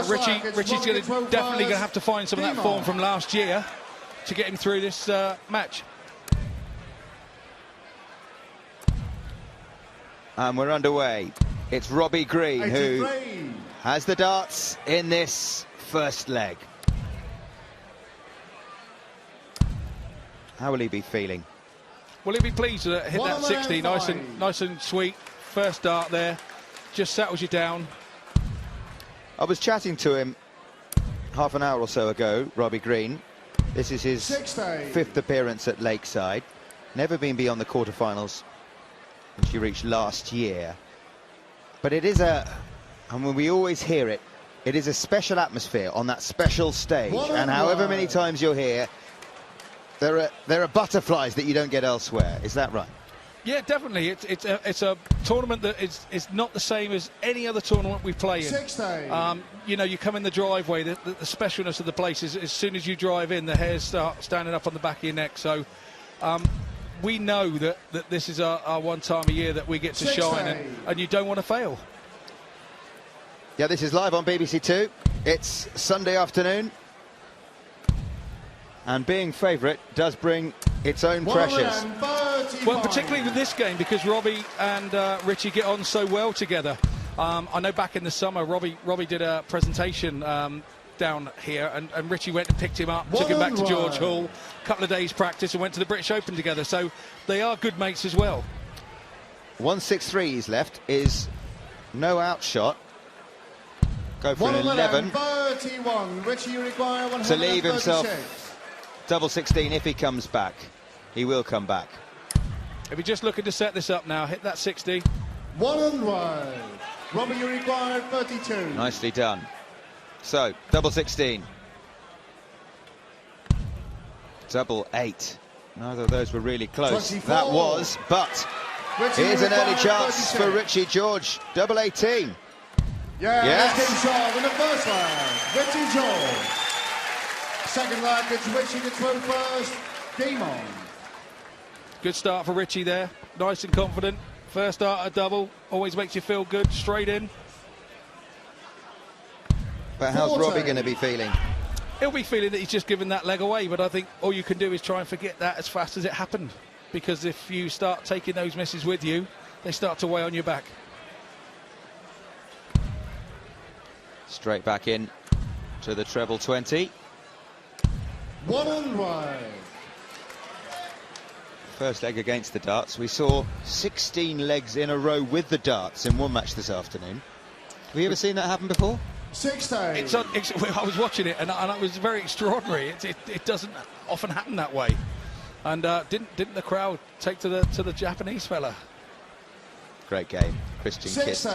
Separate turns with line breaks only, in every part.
Richie's definitely going to have to find some of that form from last year to get him through this match.
And we're underway. It's Robbie Green who has the darts in this first leg. How will he be feeling?
Will he be pleased to hit that 60? Nice and sweet. First dart there. Just settles you down.
I was chatting to him half an hour or so ago, Robbie Green. This is his 5th appearance at Lakeside. Never been beyond the quarterfinals, which he reached last year. But it is I mean, we always hear it, it is a special atmosphere on that special stage. And however many times you're here, there are butterflies that you don't get elsewhere. Is that right?
Yeah, definitely. It's a tournament that is not the same as any other tournament we play in. You know, you come in the driveway, the specialness of the place is as soon as you drive in, the hairs start standing up on the back of your neck. So we know that this is our one time a year that we get to shine, and you don't want to fail.
Yeah, this is live on BBC Two. It's Sunday afternoon. And being favourite does bring its own pressures.
Well, particularly with this game, because Robbie and Richie get on so well together. I know back in the summer, Robbie did a presentation down here, and Richie went and picked him up, took him back to George Hall, a couple of days practice, and went to the British Open together. So they are good mates as well.
163 he's left, is no out shot. Go for an 11
Richie, you require 136.
To leave himself double 16 if he comes back. He will come back.
If you're just looking to set this up now, hit that 60.
100. Robbie, you require 32.
Nicely done. So, double 16. Double 8. Neither of those were really close.
24.
That was, but
Richie,
here's an early chance
36.
for Richie George. Double 18.
Yeah,
yes.
King Charles in the first leg. Richie George. Second leg, it's Richie to throw first. Game on.
Good start for Richie there. Nice and confident. First start a double. Always makes you feel good. Straight in.
But how's Robbie going to be feeling?
He'll be feeling that he's just given that leg away, but I think all you can do is try and forget that as fast as it happened. Because if you start taking those misses with you, they start to weigh on your back.
Straight back in to the treble 20.
100.
First leg against the darts. We saw 16 legs in a row with the darts in one match this afternoon. Have you ever seen that happen before?
60.
I was watching it, and it was very extraordinary. It doesn't often happen that way. And didn't the crowd take to the Japanese fella?
Great game. Christian Kiss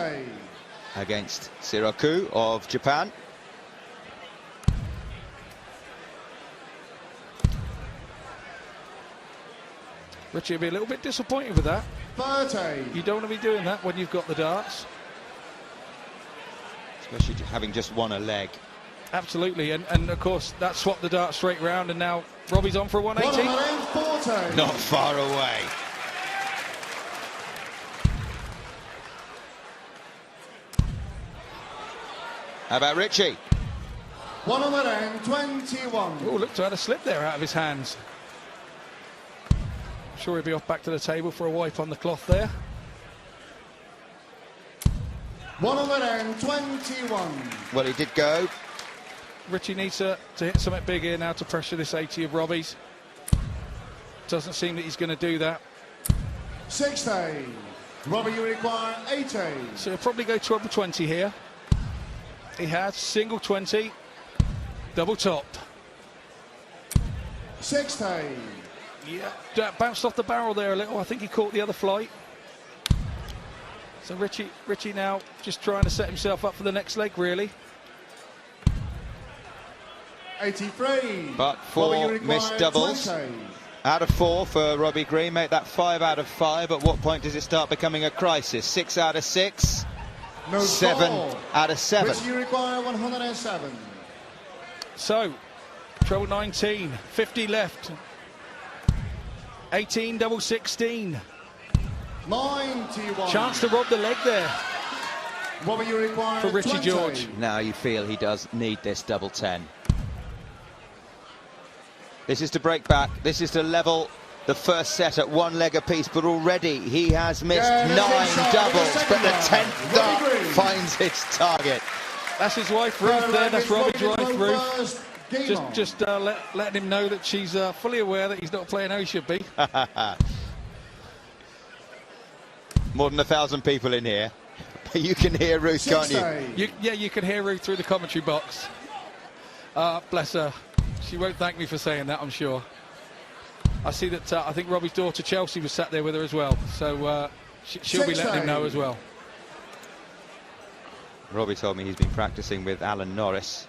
against Siroku of Japan.
Richie will be a little bit disappointed with that.
30.
You don't want to be doing that when you've got the darts.
Especially having just won a leg.
Absolutely, and of course that swapped the dart straight round, and now Robbie's on for a 180.
140.
Not far away. How about Richie?
121.
Oh, look to have a slip there out of his hands. I'm sure he'll be off back to the table for a wipe on the cloth there.
121.
Well, he did go.
Richie needs to hit something big here now to pressure this 80 of Robbie's. Doesn't seem that he's going to do that.
60. Robbie, you require 80.
So he'll probably go treble 20 here. He has single 20, double top.
60.
Yeah, bounced off the barrel there a little. I think he caught the other flight. So Richie now just trying to set himself up for the next leg, really.
83.
But 4 missed doubles.
20.
Out of 4 for Robbie Green. Make that 5 out of 5. At what point does it start becoming a crisis? 6 out of 6.
No
7
score.
out of 7.
Richie, you require 107.
So, treble 19, 50 left. 18, double 16.
91.
Chance to rob the leg there.
Robbie, you require
for Richie
20.
George.
Now you feel he does need this double 10. This is to break back. This is to level the first set at one leg apiece, but already he has missed 9 doubles, but the 10th dart finds its target.
That's his wife Ruth there. That's Robbie's wife Ruth. Just letting him know that she's fully aware that he's not playing how he should be.
More than 1,000 people in here. You can hear Ruth, can't you?
Yeah, you can hear Ruth through the commentary box. Bless her. She won't thank me for saying that, I'm sure. I see that I think Robbie's daughter Chelsea was sat there with her as well, so she'll be letting him know as well.
Robbie told me he's been practicing with Alan Norris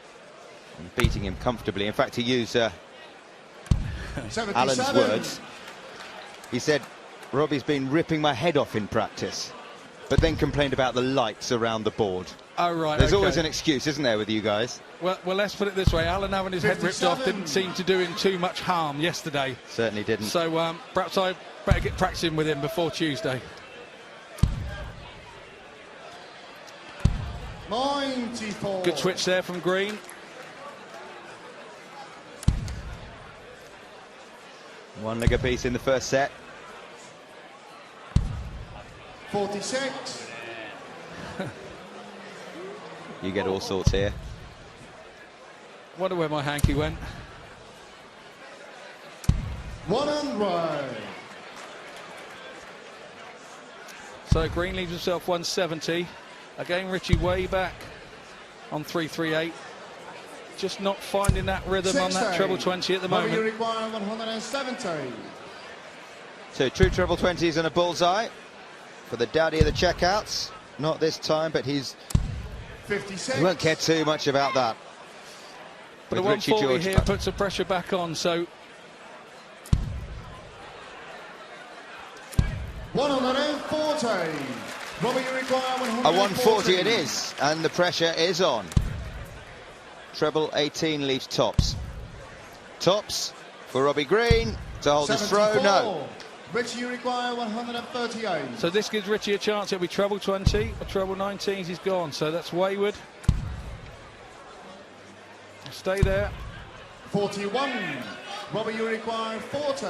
and beating him comfortably. In fact, he used Alan's words. He said, Robbie's been ripping my head off in practice, but then complained about the lights around the board.
Oh, right.
There's always an excuse, isn't there, with you guys?
Well, let's put it this way. Alan having his head ripped off didn't seem to do him too much harm yesterday.
Certainly didn't.
So perhaps I better get practicing with him before Tuesday.
94.
Good switch there from Green.
One leg apiece in the first set.
46.
You get all sorts here.
Wonder where my hanky went.
100.
So Green leaves himself 170. Again, Richie way back on 338. Just not finding that rhythm on that treble 20 at the moment.
You require 170.
So 2 treble 20s and a bullseye for the daddy of the checkouts. Not this time, but he
56.
won't care too much about that.
But the 140 here puts the pressure back on, so
140. Robbie, you require 140.
A 140 it is, and the pressure is on. Treble 18 leaves tops. Tops for Robbie Green to hold his throw. No.
Richie, you require 138.
So this gives Richie a chance. It'll be treble 20 or treble 19s. He's gone, so that's wayward. Stay there.
41. Robbie, you require 40.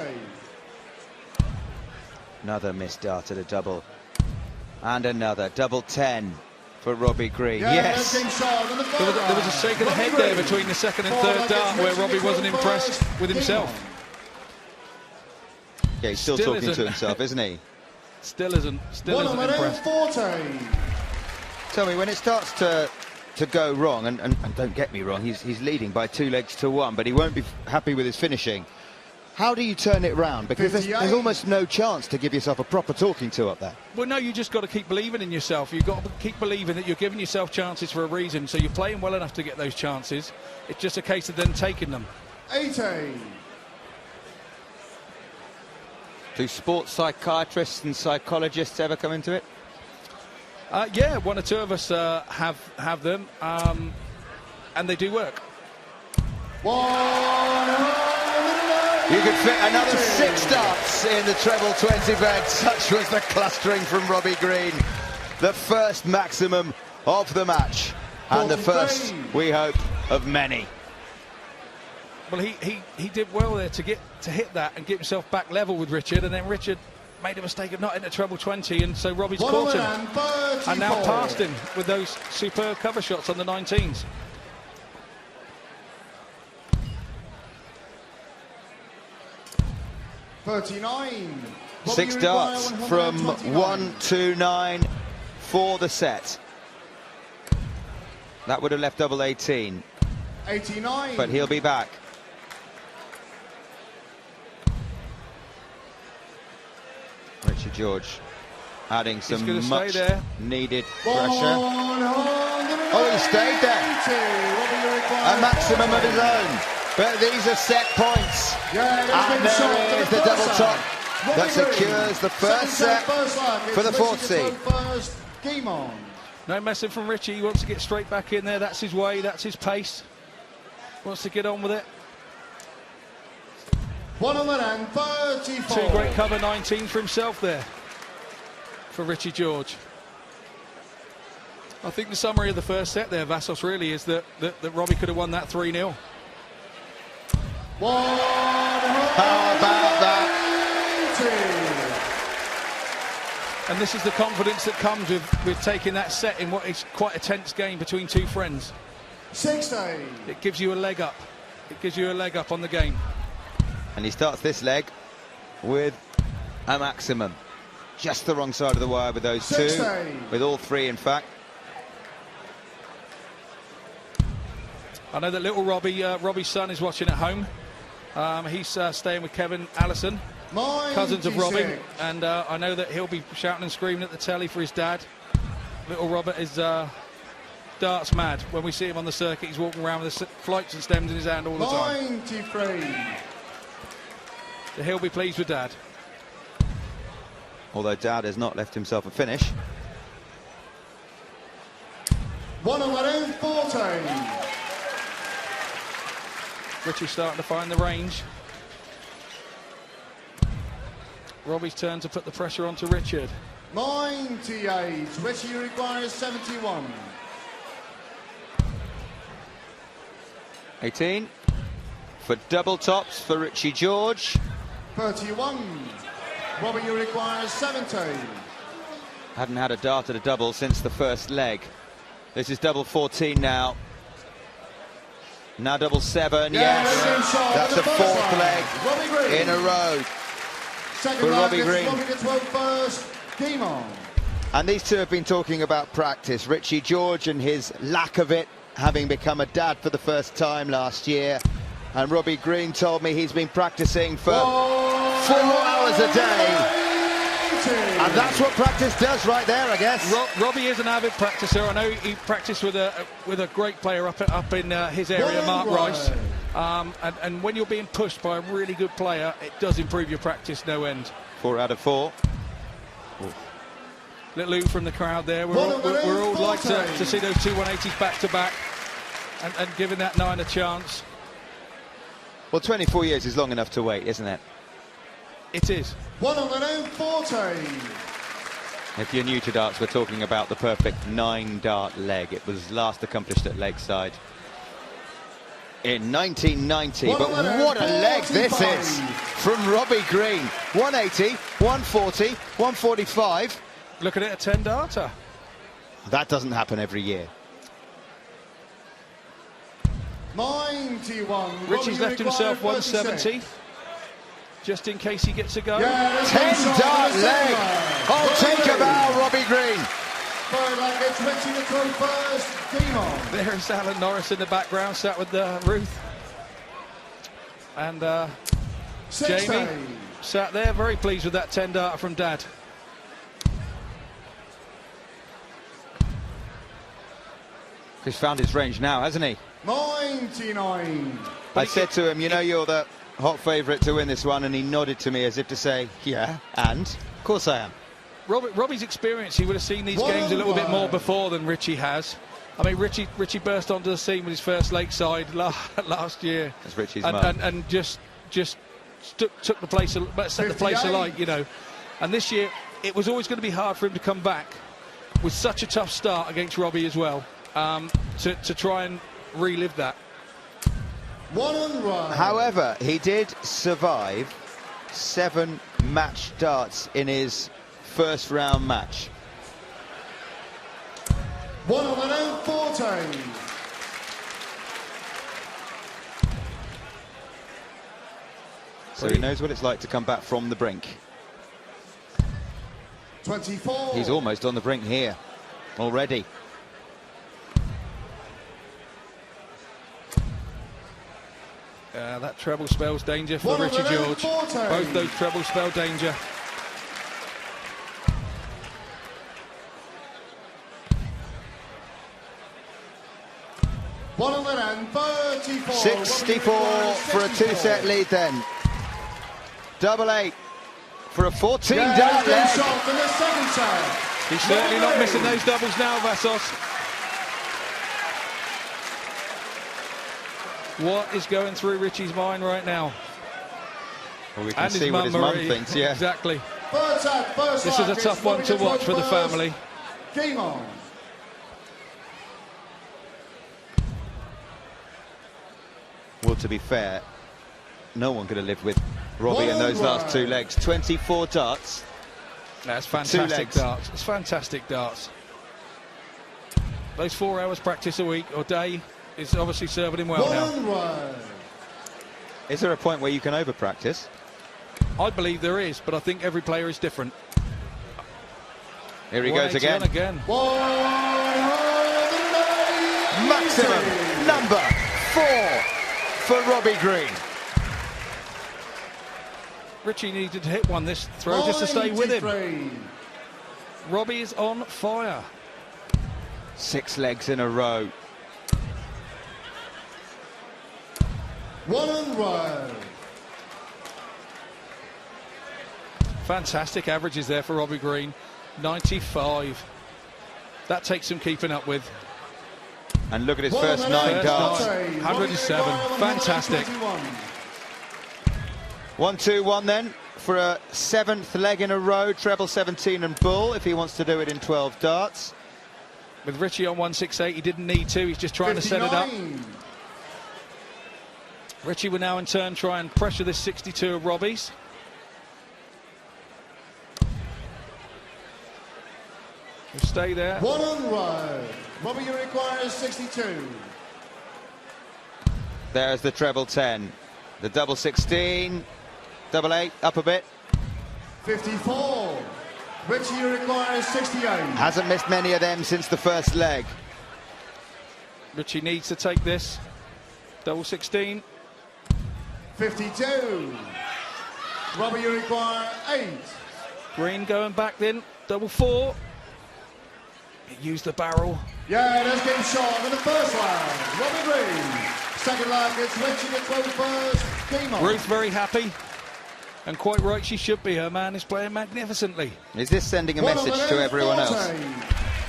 Another missed dart at a double. And another double 10 for Robbie Green.
Yeah,
yes.
There
was a shake of the head there between the second and third dart where Robbie wasn't impressed with himself.
Yeah, he's still talking to himself, isn't he?
Still isn't impressed.
140.
Tell me, when it starts to go wrong, and don't get me wrong, he's leading by 2 legs to 1, but he won't be happy with his finishing. How do you turn it round? Because there's almost no chance to give yourself a proper talking to up there.
Well, no, you just got to keep believing in yourself. You've got to keep believing that you're giving yourself chances for a reason, so you're playing well enough to get those chances. It's just a case of then taking them.
80.
Do sports psychiatrists and psychologists ever come into it?
Yeah, 1 or 2 of us have them, and they do work.
100.
You could fit another 6 darts in the treble 20 bag. Such was the clustering from Robbie Green. The first maximum of the match, and the first, we hope, of many.
Well, he did well there to hit that and get himself back level with Richard, and then Richard made a mistake of not hitting a treble 20, and so Robbie's caught him and now passed him with those superb cover shots on the 19s.
$39.
6 darts from 129 for the set. That would have left double 18.
89.
But he'll be back. Richard George adding some much needed pressure. Oh, he stayed there. A maximum of his own. But these are set points. And there is the double top that secures the first set for the 4th seed.
No messing from Richie. He wants to get straight back in there. That's his way. That's his pace. Wants to get on with it.
134.
2 great cover 19s for himself there. For Richie George. I think the summary of the first set there, Vassos, really is that Robbie could have won that 3-0.
How about that?
And this is the confidence that comes with taking that set in what is quite a tense game between two friends.
16.
It gives you a leg up. It gives you a leg up on the game.
And he starts this leg with a maximum. Just the wrong side of the wire with those
16.
two. With all three, in fact.
I know that little Robbie's son is watching at home. He's staying with Kevin Allison, cousins of Robbie, and I know that he'll be shouting and screaming at the telly for his dad. Little Robert is darts mad. When we see him on the circuit, he's walking around with the flights and stems in his hand all the time.
93.
So he'll be pleased with Dad.
Although Dad has not left himself a finish.
114.
Richie's starting to find the range. Robbie's turn to put the pressure onto Richard.
98. Richie requires 71.
18 for double tops for Richie George.
31. Robbie, you require 17.
Hadn't had a dart at a double since the first leg. This is double 14 now. Now double 7, yes. That's the fourth leg in a row for Robbie Green.
Robbie gets one first. Game on.
And these two have been talking about practice. Richie George and his lack of it, having become a dad for the first time last year. And Robbie Green told me he's been practicing for 4 hours a day. And that's what practice does right there, I guess.
Robbie is an avid practicer. I know he practiced with a great player up in his area, Mark Rice. And when you're being pushed by a really good player, it does improve your practice no end.
4 out of 4.
Little ooh from the crowd there. We're all like to see those two 180s back to back and giving that 9 a chance.
Well, 24 years is long enough to wait, isn't it?
It is.
114.
If you're new to darts, we're talking about the perfect 9-dart leg. It was last accomplished at Lakeside in 1990. But what a leg this is from Robbie Green. 180, 140, 145.
Look at it, a 10-darter.
That doesn't happen every year.
91.
Richie's left himself 170. Just in case he gets a go.
10-dart leg. Oh, think about Robbie Green.
It's Richie to throw first. Game on.
There's Alan Norris in the background, sat with Ruth. And Jamie sat there, very pleased with that 10-darter from Dad.
He's found his range now, hasn't he?
99.
I said to him, you know, you're the hot favourite to win this one, and he nodded to me as if to say, yeah, and of course I am.
Robbie's experience, he would have seen these games a little bit more before than Richie has. I mean, Richie burst onto the scene with his first Lakeside last year.
That's Richie's
and just took the place, set the place alight, you know. And this year, it was always going to be hard for him to come back with such a tough start against Robbie as well, to try and relive that.
1-1.
However, he did survive 7 match darts in his first round match.
114.
So he knows what it's like to come back from the brink.
24.
He's almost on the brink here already.
That treble spells danger for Richie George. Both those trebles spell danger.
$134.
64 for a 2-set lead then. Double 8 for a 14-dart leg.
He's certainly not missing those doubles now, Vassos. What is going through Richie's mind right now?
Well, we can see what his mum thinks, yeah.
Exactly. This is a tough one to watch for the family.
Game on.
Well, to be fair, no one could have lived with Robbie in those last 2 legs. 24 darts.
That's fantastic darts. It's fantastic darts. Those 4 hours practice a week or day is obviously serving him well now.
Is there a point where you can over-practice?
I believe there is, but I think every player is different.
Here he goes again. Maximum number 4 for Robbie Green.
Richie needed to hit one this throw just to stay with him. Robbie is on fire.
6 legs in a row.
1 row.
Fantastic averages there for Robbie Green. 95. That takes some keeping up with.
And look at his first 9 darts.
107. Fantastic.
1-2-1 then for a 7th leg in a row. Treble 17 and bull if he wants to do it in 12 darts.
With Richie on 168, he didn't need to. He's just trying 59. To set it up. Richie will now in turn try and pressure this 62 of Robbie's. He'll stay there.
1 on row. Robbie, you require 62.
There's the treble 10. The double 16. Double 8. Up a bit.
54. Richie, you require 68.
Hasn't missed many of them since the first leg.
Richie needs to take this. Double 16.
52. Robbie, you require 8.
Green going back then. Double 4. He used the barrel.
Yeah, that's game shot in the first round. Robbie Green. Second leg, it's Richie at 12 first. Game on.
Ruth very happy. And quite right, she should be. Her man is playing magnificently.
Is this sending a message to everyone else?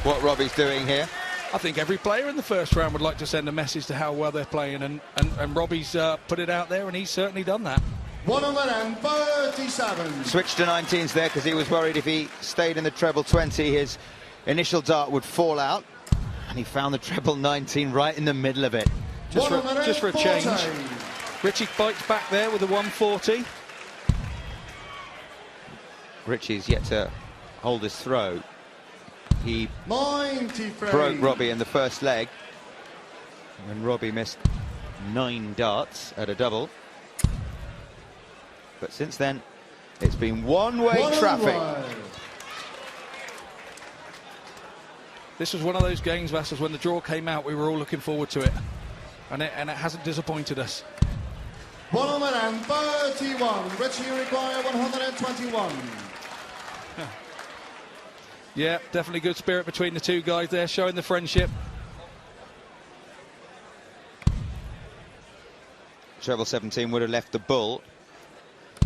What Robbie's doing here?
I think every player in the first round would like to send a message to how well they're playing, and Robbie's put it out there, and he's certainly done that.
137.
Switch to 19s there because he was worried if he stayed in the treble 20, his initial dart would fall out, and he found the treble 19 right in the middle of it.
Just for a change. Richie bites back there with a 140.
Richie's yet to hold his throw. He
93.
broke Robbie in the first leg, and Robbie missed 9 darts at a double. But since then, it's been one-way traffic.
This was one of those games, Vassals, when the draw came out, we were all looking forward to it. And it hasn't disappointed us.
131. Richie, you require 121.
Yeah, definitely good spirit between the two guys there, showing the friendship.
Treble 17 would have left the bull,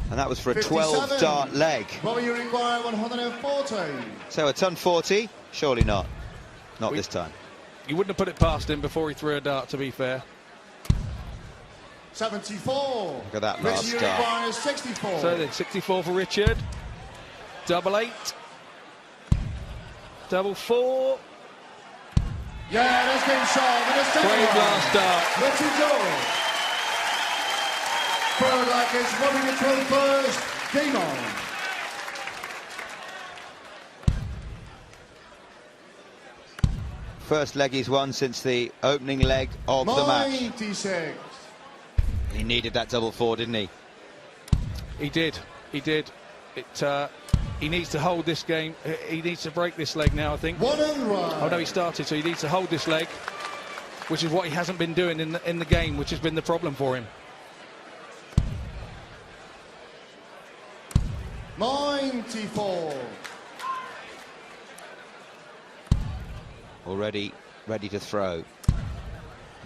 and that was for a
57.
12-dart leg.
Robbie, you require 140.
So a ton 40? Surely not. Not this time.
You wouldn't have put it past him before he threw a dart, to be fair.
74.
Look at that last
Richie, you
dart.
require 64.
So then 64 for Richard. Double 8. Double 4.
Yeah, that's been shot with a second
Great
one.
last dart.
Richie George. Third leg is Robbie the 12 first. Game on.
First leg he's won since the opening leg of the match.
96.
He needed that double 4, didn't he?
He did. He did. He needs to hold this game. He needs to break this leg now, I think.
1 and 1.
Oh no, he started, so he needs to hold this leg, which is what he hasn't been doing in the game, which has been the problem for him.
94.
Already ready to throw.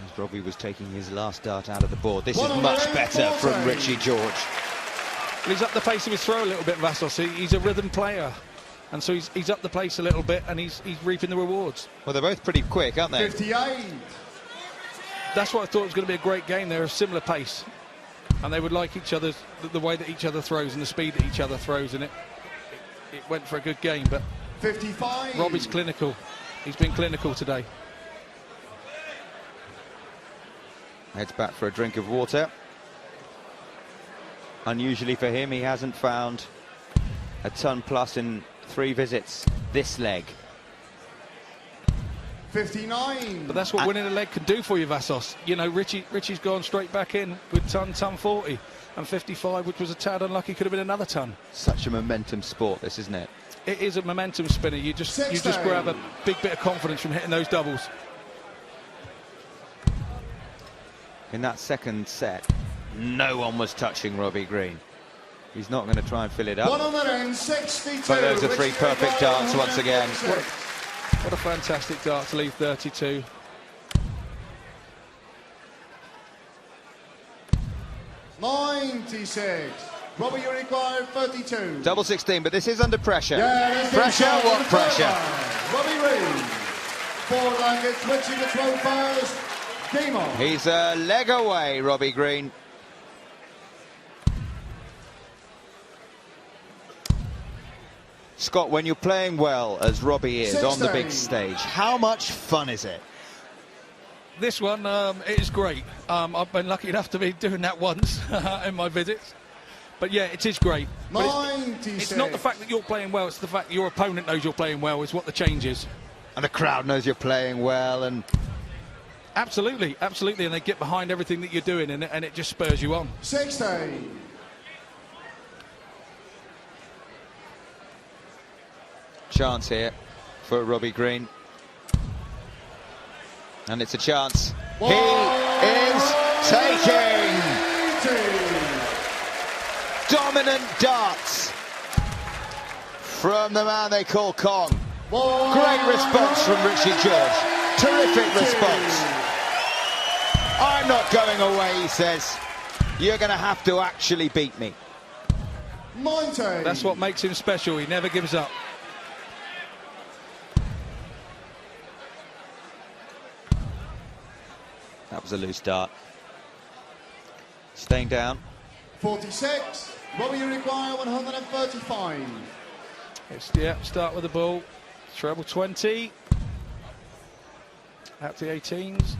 As Robbie was taking his last dart out of the board. This is much better from Richie George.
Well, he's up the pace of his throw a little bit, Vassal. So he's a rhythm player, and so he's up the pace a little bit, and he's reaping the rewards.
Well, they're both pretty quick, aren't they?
58.
That's what I thought was going to be a great game. They're a similar pace, and they would like each other's the way that each other throws and the speed that each other throws, and it went for a good game. But
55.
Robbie's clinical. He's been clinical today.
Heads back for a drink of water. Unusually for him, he hasn't found a ton plus in 3 visits this leg.
59.
But that's what winning a leg can do for you, Vassos. You know, Richie's gone straight back in with ton 40 and 55, which was a tad unlucky, could have been another ton.
Such a momentum sport, this, isn't it?
It is a momentum spinner. You just grab a big bit of confidence from hitting those doubles.
In that second set, no one was touching Robbie Green. He's not going to try and fill it up.
162.
But those are 3 perfect darts once again.
What a fantastic dart to leave 32.
$96. Robbie, you require 32.
Double 16, but this is under pressure.
Yeah,
pressure, what pressure?
Robbie Reed. 4 rackets, switching to 12 first. Game on.
He's a leg away, Robbie Green. Scott, when you're playing well, as Robbie is,
16.
on the big stage, how much fun is it?
This one, it is great. I've been lucky enough to be doing that once in my visits. But yeah, it is great. It's not the fact that you're playing well, it's the fact that your opponent knows you're playing well is what the change is.
And the crowd knows you're playing well. And
absolutely, absolutely. And they get behind everything that you're doing, and it just spurs you on.
16.
Chance here for Robbie Green. And it's a chance. He is taking dominant darts from the man they call Kong. Great response from Richie George. Terrific response. I'm not going away, he says. You're going to have to actually beat me.
90.
That's what makes him special. He never gives up.
That was a loose dart. Staying down.
46. Robbie, you require 135.
Start with the ball. Treble 20. Out to the 18s.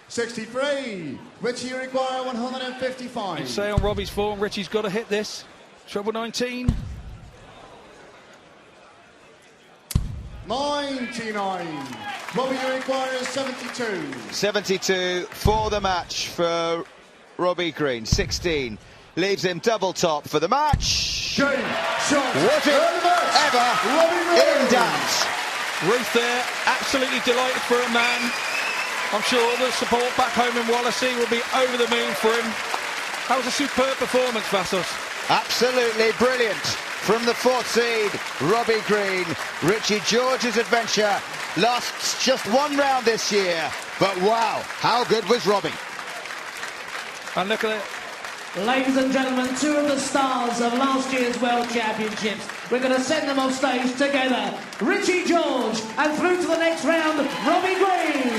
63. Richie, you require 155.
You say on Robbie's form, Richie's got to hit this. Treble 19.
99. Robbie, you require 72.
72 for the match for Robbie Green. 16 leaves him double top for the match.
Game, shot,
Was it ever in doubt?
Ruth there, absolutely delighted for a man. I'm sure the support back home in Wallasey will be over the moon for him. That was a superb performance, Vassos.
Absolutely brilliant from the 4th seed, Robbie Green. Richie George's adventure lasts just 1 round this year, but wow, how good was Robbie?
And look at it.
Ladies and gentlemen, 2 of the stars of last year's World Championships. We're going to send them off stage together. Richie George, and through to the next round, Robbie Green.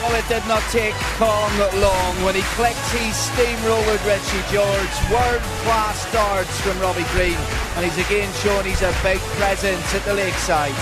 Well, it did not take Kong long when he clicked. He steamrolled Richie George. World-class darts from Robbie Green, and he's again shown he's a big presence at the Lakeside.